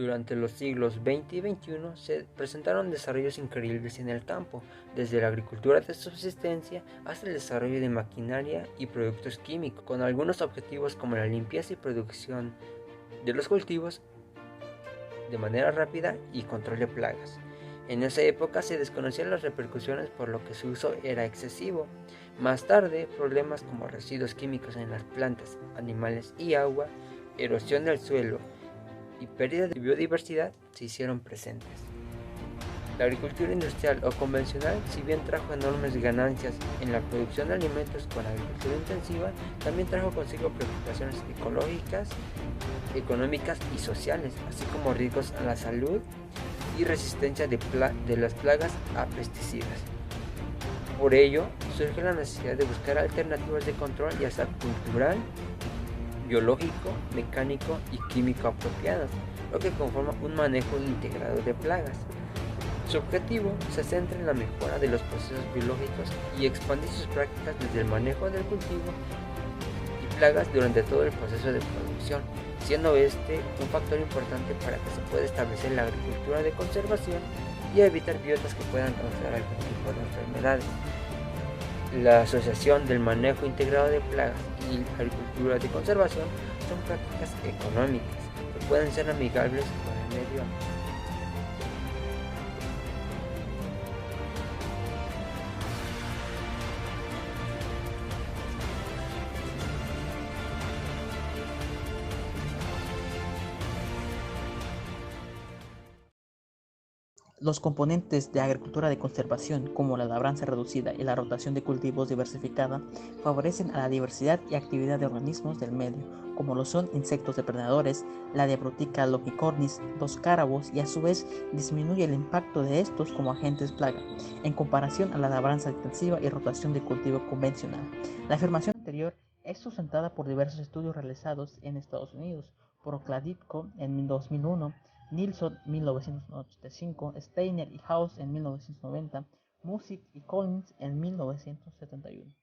Durante los siglos XX y XXI se presentaron desarrollos increíbles en el campo, desde la agricultura de subsistencia hasta el desarrollo de maquinaria y productos químicos, con algunos objetivos como la limpieza y producción de los cultivos de manera rápida y control de plagas. En esa época se desconocían las repercusiones por lo que su uso era excesivo. Más tarde, problemas como residuos químicos en las plantas, animales y agua, erosión del suelo y pérdida de biodiversidad se hicieron presentes. La agricultura industrial o convencional, si bien trajo enormes ganancias en la producción de alimentos con agricultura intensiva, también trajo consigo preocupaciones ecológicas, económicas y sociales, así como riesgos a la salud y resistencia de las plagas a pesticidas. Por ello, surge la necesidad de buscar alternativas de control, ya sea cultural, biológico, mecánico y químico apropiadas, lo que conforma un manejo integrado de plagas. Su objetivo se centra en la mejora de los procesos biológicos y expandir sus prácticas desde el manejo del cultivo y plagas durante todo el proceso de producción, siendo este un factor importante para que se pueda establecer la agricultura de conservación y evitar biotas que puedan causar algún tipo de enfermedades. La asociación del manejo integrado de plagas y la agricultura de conservación son prácticas económicas que pueden ser amigables con el medio ambiente. Los componentes de agricultura de conservación, como la labranza reducida y la rotación de cultivos diversificada, favorecen a la diversidad y actividad de organismos del medio, como lo son insectos depredadores, la Diabrotica longicornis, los cárabos, y a su vez disminuye el impacto de estos como agentes plaga, en comparación a la labranza intensiva y rotación de cultivo convencional. La afirmación anterior es sustentada por diversos estudios realizados en Estados Unidos, por Kladitko en 2001, Nilsson 1985, Steiner y House en 1990, Music y Collins en 1971.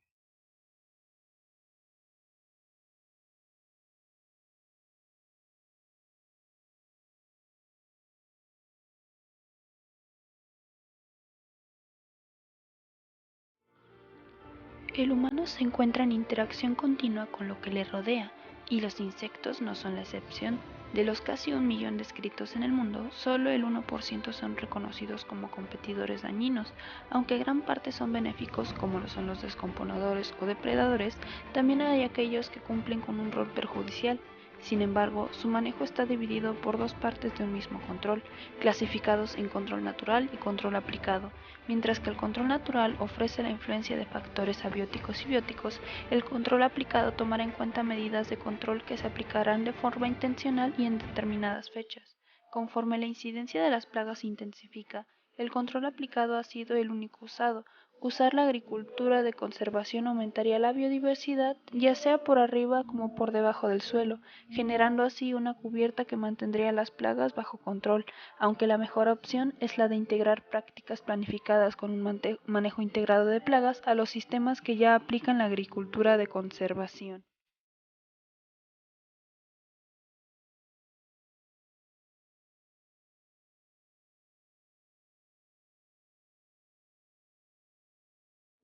El humano se encuentra en interacción continua con lo que le rodea, y los insectos no son la excepción. De los casi 1 millón descritos en el mundo, solo el 1% son reconocidos como competidores dañinos, aunque gran parte son benéficos como lo son los descomponedores o depredadores. También hay aquellos que cumplen con un rol perjudicial. Sin embargo, su manejo está dividido por dos partes de un mismo control, clasificados en control natural y control aplicado. Mientras que el control natural ofrece la influencia de factores abióticos y bióticos, el control aplicado tomará en cuenta medidas de control que se aplicarán de forma intencional y en determinadas fechas. Conforme la incidencia de las plagas se intensifica, el control aplicado ha sido el único usado. Usar la agricultura de conservación aumentaría la biodiversidad, ya sea por arriba como por debajo del suelo, generando así una cubierta que mantendría las plagas bajo control, aunque la mejor opción es la de integrar prácticas planificadas con un manejo integrado de plagas a los sistemas que ya aplican la agricultura de conservación.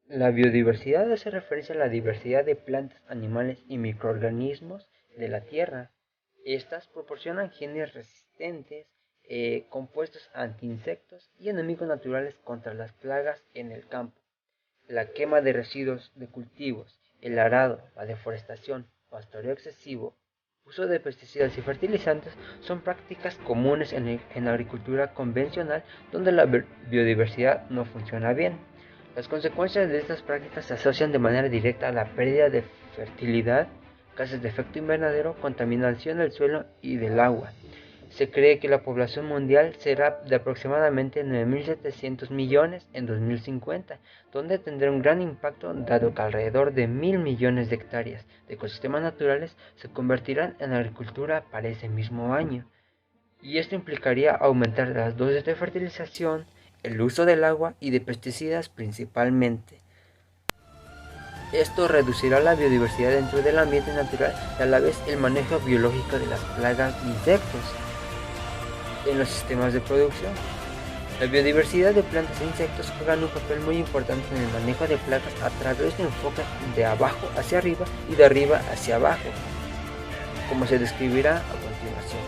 La biodiversidad hace referencia a la diversidad de plantas, animales y microorganismos de la Tierra. Estas proporcionan genes resistentes, compuestos anti-insectos y enemigos naturales contra las plagas en el campo. La quema de residuos de cultivos, el arado, la deforestación, pastoreo excesivo, uso de pesticidas y fertilizantes son prácticas comunes en la agricultura convencional donde la biodiversidad no funciona bien. Las consecuencias de estas prácticas se asocian de manera directa a la pérdida de fertilidad, gases de efecto invernadero, contaminación del suelo y del agua. Se cree que la población mundial será de aproximadamente 9.700 millones en 2050, donde tendrá un gran impacto dado que alrededor de 1.000 millones de hectáreas de ecosistemas naturales se convertirán en agricultura para ese mismo año. Y esto implicaría aumentar las dosis de fertilización, el uso del agua y de pesticidas principalmente. Esto reducirá la biodiversidad dentro del ambiente natural y a la vez el manejo biológico de las plagas e insectos. en los sistemas de producción. La biodiversidad de plantas e insectos juegan un papel muy importante en el manejo de plagas a través de enfoque de abajo hacia arriba y de arriba hacia abajo, como se describirá a continuación.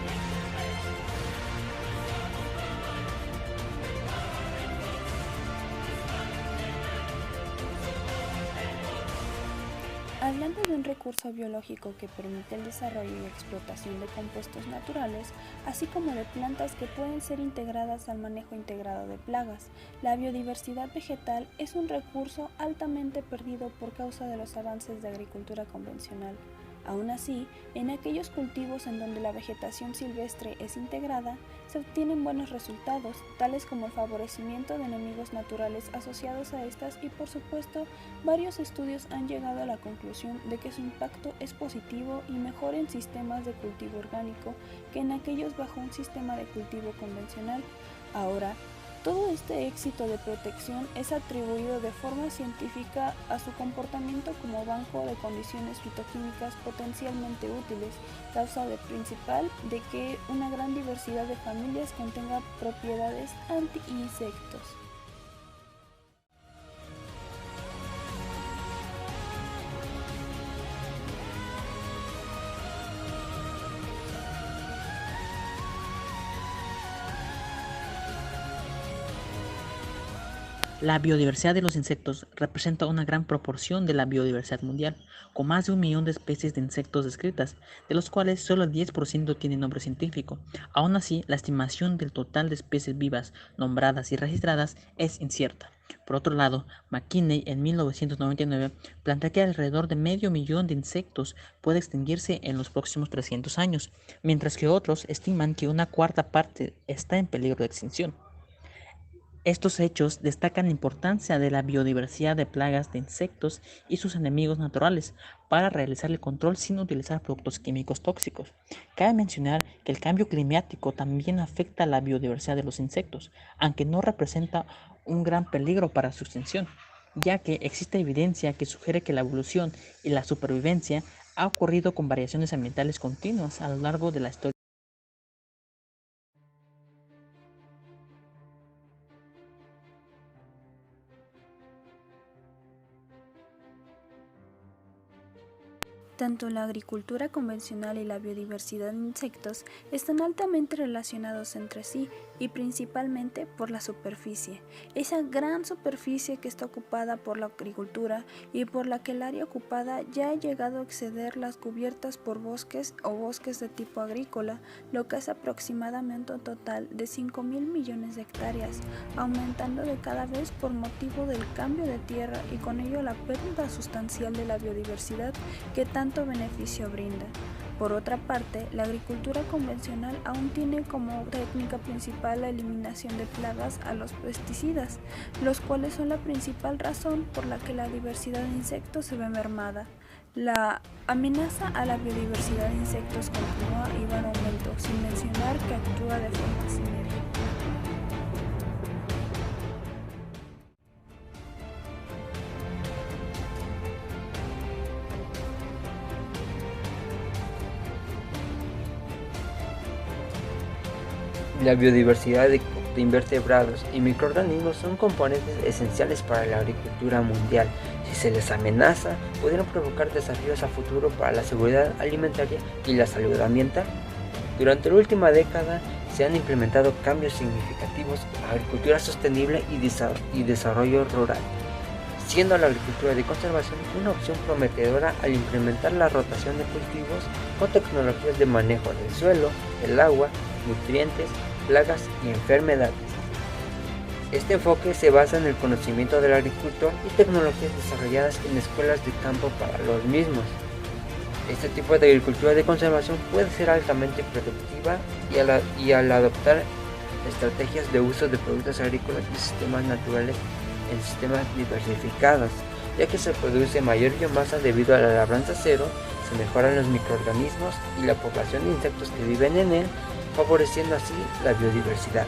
Hablando de un recurso biológico que permite el desarrollo y explotación de compuestos naturales, así como de plantas que pueden ser integradas al manejo integrado de plagas, la biodiversidad vegetal es un recurso altamente perdido por causa de los avances de agricultura convencional. Aún así, en aquellos cultivos en donde la vegetación silvestre es integrada, se obtienen buenos resultados, tales como el favorecimiento de enemigos naturales asociados a estas y, por supuesto, varios estudios han llegado a la conclusión de que su impacto es positivo y mejor en sistemas de cultivo orgánico que en aquellos bajo un sistema de cultivo convencional. Ahora, todo este éxito de protección es atribuido de forma científica a su comportamiento como banco de condiciones fitoquímicas potencialmente útiles, causa principal de que una gran diversidad de familias contenga propiedades anti-insectos. La biodiversidad de los insectos representa una gran proporción de la biodiversidad mundial, con más de 1 millón de especies de insectos descritas, de los cuales solo el 10% tiene nombre científico. Aún así, la estimación del total de especies vivas nombradas y registradas es incierta. Por otro lado, McKinney en 1999 plantea que alrededor de 500.000 de insectos puede extinguirse en los próximos 300 años, mientras que otros estiman que una cuarta parte está en peligro de extinción. Estos hechos destacan la importancia de la biodiversidad de plagas de insectos y sus enemigos naturales para realizar el control sin utilizar productos químicos tóxicos. Cabe mencionar que el cambio climático también afecta a la biodiversidad de los insectos, aunque no representa un gran peligro para su extinción, ya que existe evidencia que sugiere que la evolución y la supervivencia ha ocurrido con variaciones ambientales continuas a lo largo de la historia. Tanto la agricultura convencional y la biodiversidad de insectos están altamente relacionados entre sí y principalmente por la superficie. Esa gran superficie que está ocupada por la agricultura y por la que el área ocupada ya ha llegado a exceder las cubiertas por bosques o bosques de tipo agrícola, lo que es aproximadamente un total de 5.000 millones de hectáreas, aumentando de cada vez por motivo del cambio de tierra y con ello la pérdida sustancial de la biodiversidad que tanto beneficio brinda. Por otra parte, la agricultura convencional aún tiene como técnica principal la eliminación de plagas a los pesticidas, los cuales son la principal razón por la que la diversidad de insectos se ve mermada. La amenaza a la biodiversidad de insectos continúa y va en aumento, sin mencionar que actúa de forma sinérgica. La biodiversidad de invertebrados y microorganismos son componentes esenciales para la agricultura mundial. Si se les amenaza, pudieran provocar desafíos a futuro para la seguridad alimentaria y la salud ambiental. Durante la última década se han implementado cambios significativos en agricultura sostenible y desarrollo rural, siendo la agricultura de conservación una opción prometedora al implementar la rotación de cultivos con tecnologías de manejo del suelo, el agua, nutrientes, plagas y enfermedades. Este enfoque se basa en el conocimiento del agricultor y tecnologías desarrolladas en escuelas de campo para los mismos. Este tipo de agricultura de conservación puede ser altamente productiva y al adoptar estrategias de uso de productos agrícolas y sistemas naturales en sistemas diversificados, ya que se produce mayor biomasa debido a la labranza cero, se mejoran los microorganismos y la población de insectos que viven en él, favoreciendo así la biodiversidad.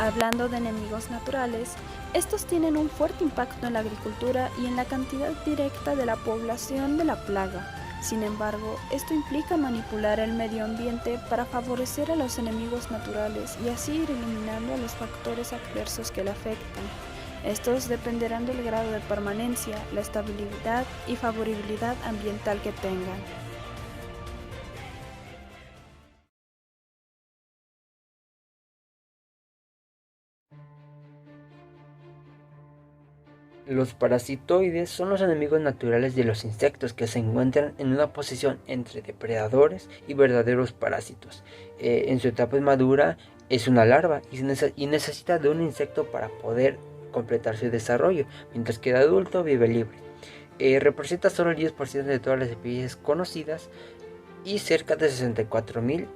Hablando de enemigos naturales, Estos tienen un fuerte impacto en la agricultura y en la cantidad directa de la población de la plaga. Sin embargo, esto implica manipular el medio ambiente para favorecer a los enemigos naturales y así ir eliminando a los factores adversos que le afectan. Estos dependerán del grado de permanencia, la estabilidad y favorabilidad ambiental que tengan. Los parasitoides son los enemigos naturales de los insectos que se encuentran en una posición entre depredadores y verdaderos parásitos. En su etapa madura es una larva y necesita de un insecto para poder completar su desarrollo, mientras que de adulto vive libre. Representa solo el 10% de todas las especies conocidas y cerca de 64.000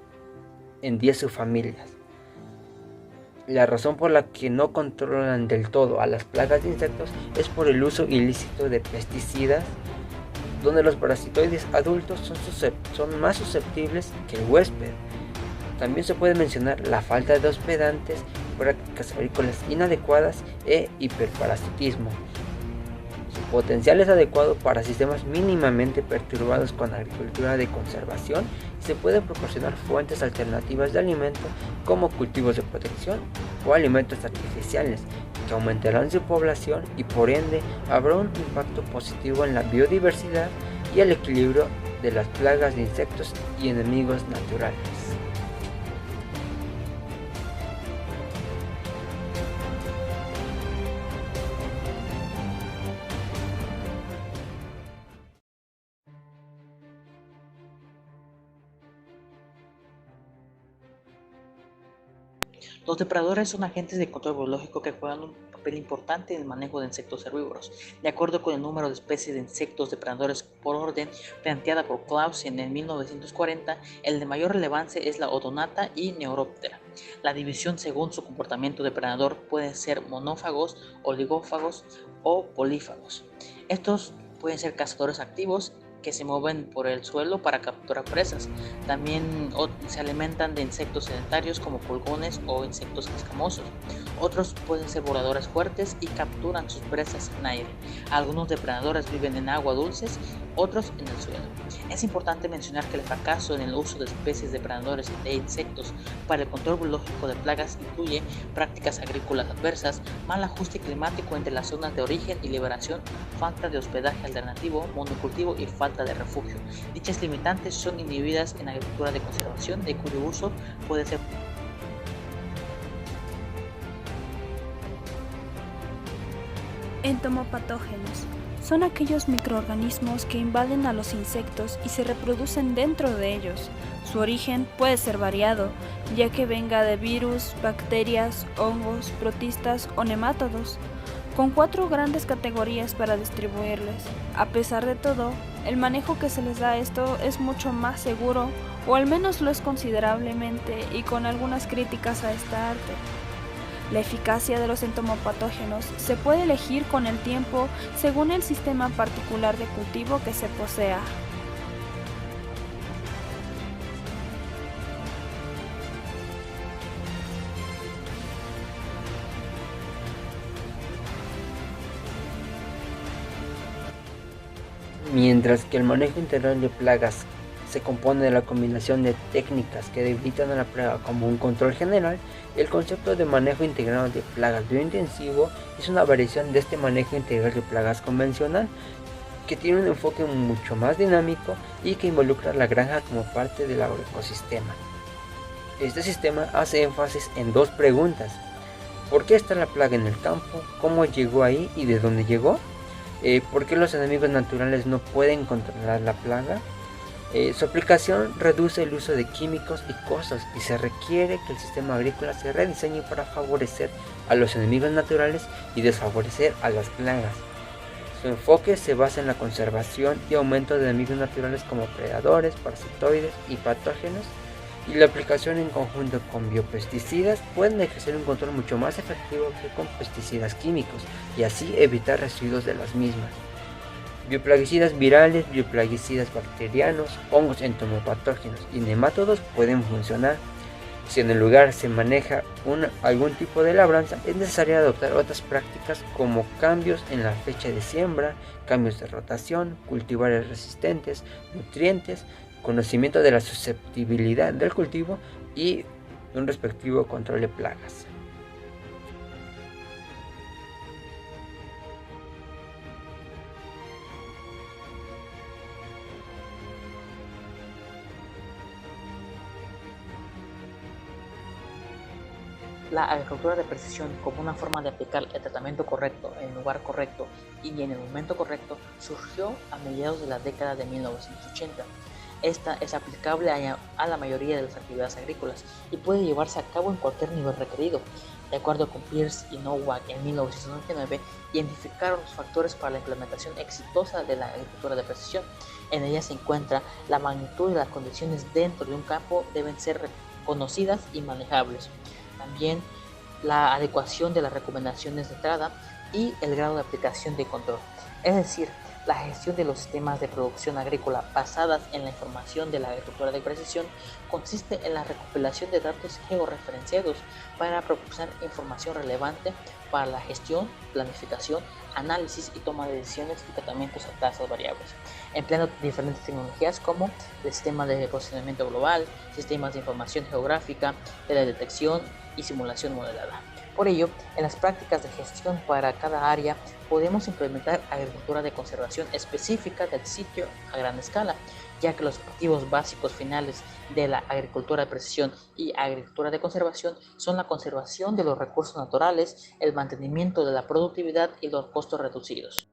en 10 subfamilias. La razón por la que no controlan del todo a las plagas de insectos es por el uso ilícito de pesticidas, donde los parasitoides adultos son más susceptibles que el huésped. También se puede mencionar la falta de hospedantes, prácticas agrícolas inadecuadas e hiperparasitismo. Su potencial es adecuado para sistemas mínimamente perturbados con agricultura de conservación y se pueden proporcionar fuentes alternativas de alimento como cultivos de protección o alimentos artificiales que aumentarán su población y por ende habrá un impacto positivo en la biodiversidad y el equilibrio de las plagas de insectos y enemigos naturales. Los depredadores son agentes de control biológico que juegan un papel importante en el manejo de insectos herbívoros. De acuerdo con el número de especies de insectos depredadores por orden planteada por Clausen en 1940, el de mayor relevancia es la Odonata y Neuroptera. La división según su comportamiento depredador puede ser monófagos, oligófagos o polífagos. Estos pueden ser cazadores activos que se mueven por el suelo para capturar presas. También se alimentan de insectos sedentarios como pulgones o insectos escamosos. Otros pueden ser voladores fuertes y capturan sus presas en aire. Algunos depredadores viven en agua dulces, otros en el suelo. Es importante mencionar que el fracaso en el uso de especies depredadores de insectos para el control biológico de plagas incluye prácticas agrícolas adversas, mal ajuste climático entre las zonas de origen y liberación, falta de hospedaje alternativo, monocultivo y falta de refugio. Dichas limitantes son inhibidas en agricultura de conservación, de cuyo uso puede ser Entomopatógenos son aquellos microorganismos que invaden a los insectos y se reproducen dentro de ellos. Su origen puede ser variado, ya que venga de virus, bacterias, hongos, protistas o nemátodos, con 4 grandes categorías para distribuirles. A pesar de todo, el manejo que se les da a esto es mucho más seguro, o al menos lo es considerablemente, y con algunas críticas a esta arte. La eficacia de los entomopatógenos se puede elegir con el tiempo según el sistema particular de cultivo que se posea. Mientras que el manejo integral de plagas se compone de la combinación de técnicas que debilitan a la plaga como un control general, el concepto de manejo integral de plagas biointensivo es una variación de este manejo integral de plagas convencional, que tiene un enfoque mucho más dinámico y que involucra la granja como parte del agroecosistema. Este sistema hace énfasis en 2 preguntas: ¿por qué está la plaga en el campo? ¿Cómo llegó ahí y de dónde llegó? ¿Por qué los enemigos naturales no pueden controlar la plaga? Su aplicación reduce el uso de químicos y costos y se requiere que el sistema agrícola se rediseñe para favorecer a los enemigos naturales y desfavorecer a las plagas. Su enfoque se basa en la conservación y aumento de enemigos naturales como predadores, parasitoides y patógenos, y la aplicación en conjunto con biopesticidas pueden ejercer un control mucho más efectivo que con pesticidas químicos y así evitar residuos de las mismas. Bioplaguicidas virales, bioplaguicidas bacterianos, hongos entomopatógenos y nemátodos pueden funcionar. Si en el lugar se maneja algún tipo de labranza, es necesario adoptar otras prácticas como cambios en la fecha de siembra, cambios de rotación, cultivares resistentes, nutrientes, conocimiento de la susceptibilidad del cultivo y un respectivo control de plagas. La agricultura de precisión, como una forma de aplicar el tratamiento correcto en el lugar correcto y en el momento correcto, surgió a mediados de la década de 1980. Esta es aplicable a la mayoría de las actividades agrícolas y puede llevarse a cabo en cualquier nivel requerido. De acuerdo con Pierce y Nowak, en 1999 identificaron los factores para la implementación exitosa de la agricultura de precisión. En ella se encuentra la magnitud y las condiciones dentro de un campo deben ser conocidas y manejables. También la adecuación de las recomendaciones de entrada y el grado de aplicación de control. Es decir, la gestión de los sistemas de producción agrícola basadas en la información de la agricultura de precisión consiste en la recopilación de datos georreferenciados para proporcionar información relevante para la gestión, planificación, análisis y toma de decisiones y tratamientos a tasas variables, empleando diferentes tecnologías como el sistema de posicionamiento global, sistemas de información geográfica, teledetección y simulación modelada. Por ello, en las prácticas de gestión para cada área podemos implementar agricultura de conservación específica del sitio a gran escala, ya que los objetivos básicos finales de la agricultura de precisión y agricultura de conservación son la conservación de los recursos naturales, el mantenimiento de la productividad y los costos reducidos.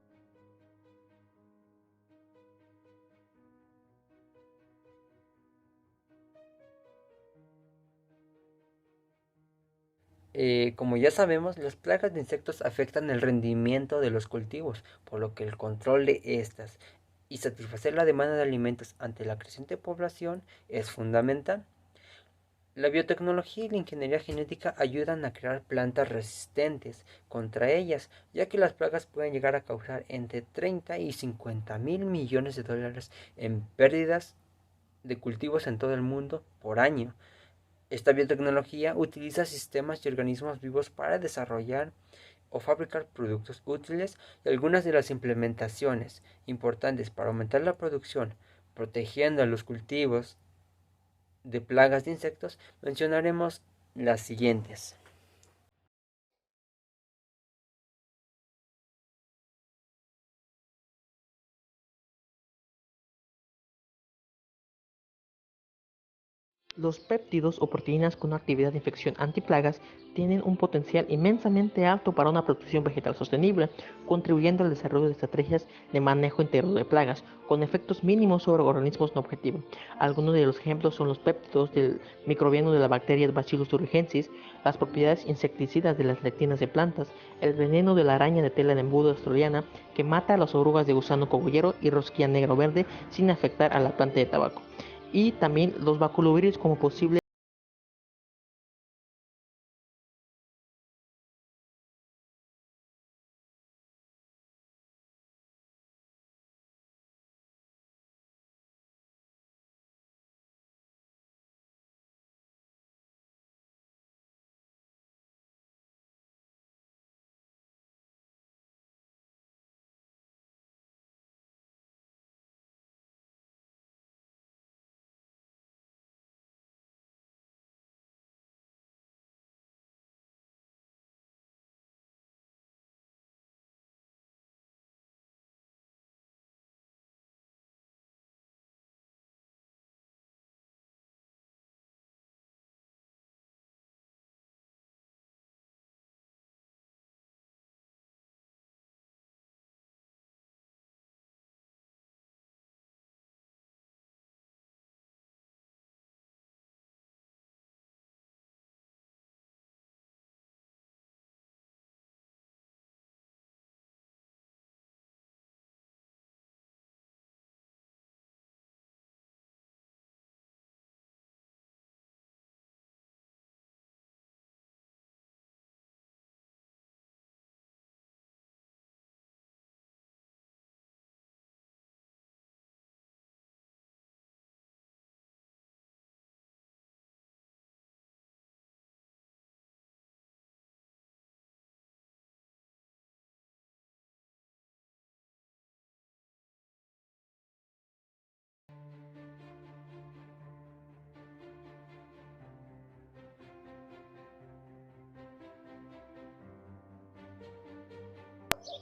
Como ya sabemos, las plagas de insectos afectan el rendimiento de los cultivos, por lo que el control de estas y satisfacer la demanda de alimentos ante la creciente población es fundamental. La biotecnología y la ingeniería genética ayudan a crear plantas resistentes contra ellas, ya que las plagas pueden llegar a causar entre 30 y 50 mil millones de dólares en pérdidas de cultivos en todo el mundo por año. Esta biotecnología utiliza sistemas y organismos vivos para desarrollar o fabricar productos útiles y algunas de las implementaciones importantes para aumentar la producción, protegiendo a los cultivos de plagas de insectos, mencionaremos las siguientes. Los péptidos o proteínas con actividad de infección antiplagas tienen un potencial inmensamente alto para una producción vegetal sostenible, contribuyendo al desarrollo de estrategias de manejo integral de plagas, con efectos mínimos sobre organismos no objetivo. Algunos de los ejemplos son los péptidos del microbiano de la bacteria Bacillus thuringiensis, las propiedades insecticidas de las lectinas de plantas, el veneno de la araña de tela de embudo australiana que mata a las orugas de gusano cogollero y rosquilla negro verde sin afectar a la planta de tabaco, y también los baculovirus como posible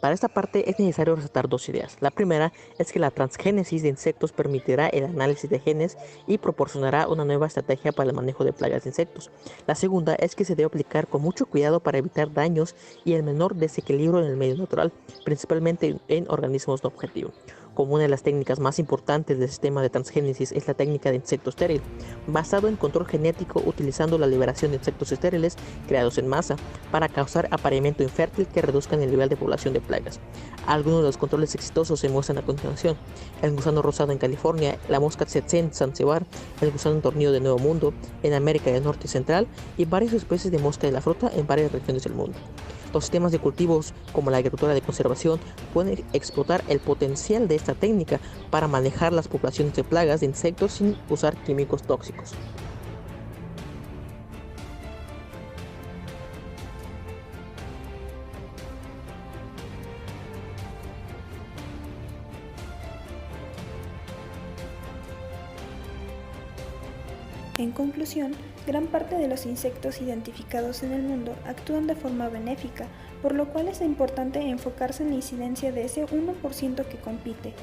Para esta parte es necesario resaltar dos ideas. La primera es que la transgénesis de insectos permitirá el análisis de genes y proporcionará una nueva estrategia para el manejo de plagas de insectos. La segunda es que se debe aplicar con mucho cuidado para evitar daños y el menor desequilibrio en el medio natural, principalmente en organismos no objetivo. Como una de las técnicas más importantes del sistema de transgénesis es la técnica de insecto estéril, basado en control genético utilizando la liberación de insectos estériles creados en masa para causar apareamiento infértil que reduzcan el nivel de población de plagas. Algunos de los controles exitosos se muestran a continuación: el gusano rosado en California, la mosca tsetse en Zanzíbar, el gusano tornillo de Nuevo Mundo en América del Norte y Central y varias especies de mosca de la fruta en varias regiones del mundo. Los sistemas de cultivos como la agricultura de conservación pueden explotar el potencial de esta técnica para manejar las poblaciones de plagas de insectos sin usar químicos tóxicos. En conclusión, gran parte de los insectos identificados en el mundo actúan de forma benéfica, por lo cual es importante enfocarse en la incidencia de ese 1% que compite.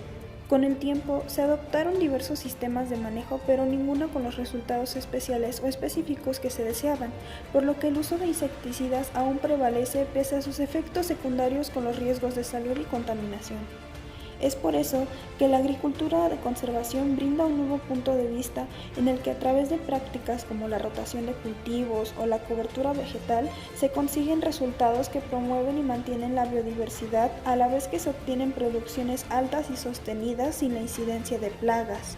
Con el tiempo, se adoptaron diversos sistemas de manejo, pero ninguno con los resultados especiales o específicos que se deseaban, por lo que el uso de insecticidas aún prevalece pese a sus efectos secundarios con los riesgos de salud y contaminación. Es por eso que la agricultura de conservación brinda un nuevo punto de vista en el que a través de prácticas como la rotación de cultivos o la cobertura vegetal se consiguen resultados que promueven y mantienen la biodiversidad a la vez que se obtienen producciones altas y sostenidas sin la incidencia de plagas.